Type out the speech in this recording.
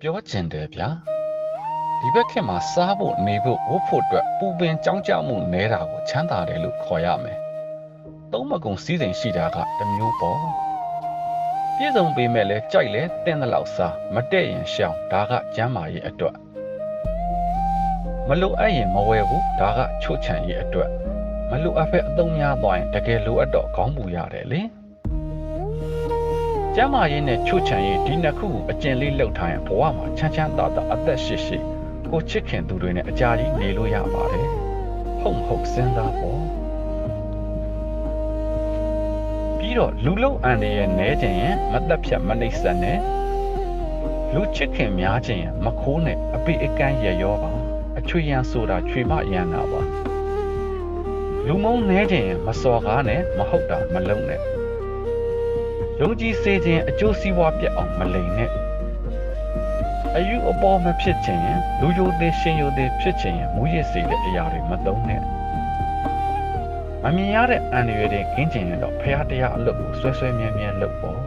ပြောချင်တယ်ဗျာဒီဘက်ခင်မှာစားဖို့နေဖို့ဝတ်ဖို့အတွက်ပူပင်ကြောင်းကြမှုနေတာကိုချမ်းသာတယ်လို့ခေါ်ရမယ်သုံးမကုံစည်းစိမ်ရှိတာကတစ်မျိုးပေါ့ပြည့်စုံပေမဲ့လဲကြိုက်လဲတင်းတဲ့လောက်စားမတဲ့ရင်ရှောင်ဒါကကျမ်းမာရေးအတွက်မလိုအပ်ရင်မဝယ်ဘူးဒါကချို့ချံရေးအတွက်မလိုအပ်ဖက်အသုံးများသွားရင်တကယ်လိုအပ်တော့ခေါင်းပူရတယ်လေကျမ်းမာရေးနဲ့ချို့ချံရေးဒီနှစ်ခုကိုအကျင့်လေးလောက်ထားရင်ဘဝမှာချမ်းချမ်းသာသာအသက်ရှိရှိကိုချစ်ခင်သူတွေနဲ့အကြာကြီးနေလို့ရပါတယ်ဟုတ်မဟုတ်စဉ်းစားပေါ့ပြီးတော့လူလုံးအန်ရဲ့နဲခြင်းရင်မသက်ဖြတ်မနှိမ့်ဆက်နဲ့လူချစ်ခင်များခြင်းရင်မခိုးနဲ့အပိအကန်းရရောပါအချွေရန်ဆိုတာချွေမရန်တာပါလူမုံနဲခြင်းရင်မစော်ကားနဲ့မဟုတ်တာမလုံးနဲ့ယုံကြည်စေခြင်းအကျိုးစီးပွားပြတ်အောင်မလိမ်နဲ့အယူအပေါ်မဖြစ်ခြင်းရင်လူယိုသေးရှင်ယိုသေးဖြစ်ခြင်းရင်မူရစ်စေတဲ့အရာတွေမသုံးနဲ့မမြင်ရတဲ့အန္တရာယ်တွေကင်းခြင်းရင်တော့ဖရာတရားအလုပ်ကိုဆွဲဆွဲမြဲမြဲလုပ်ပေါ့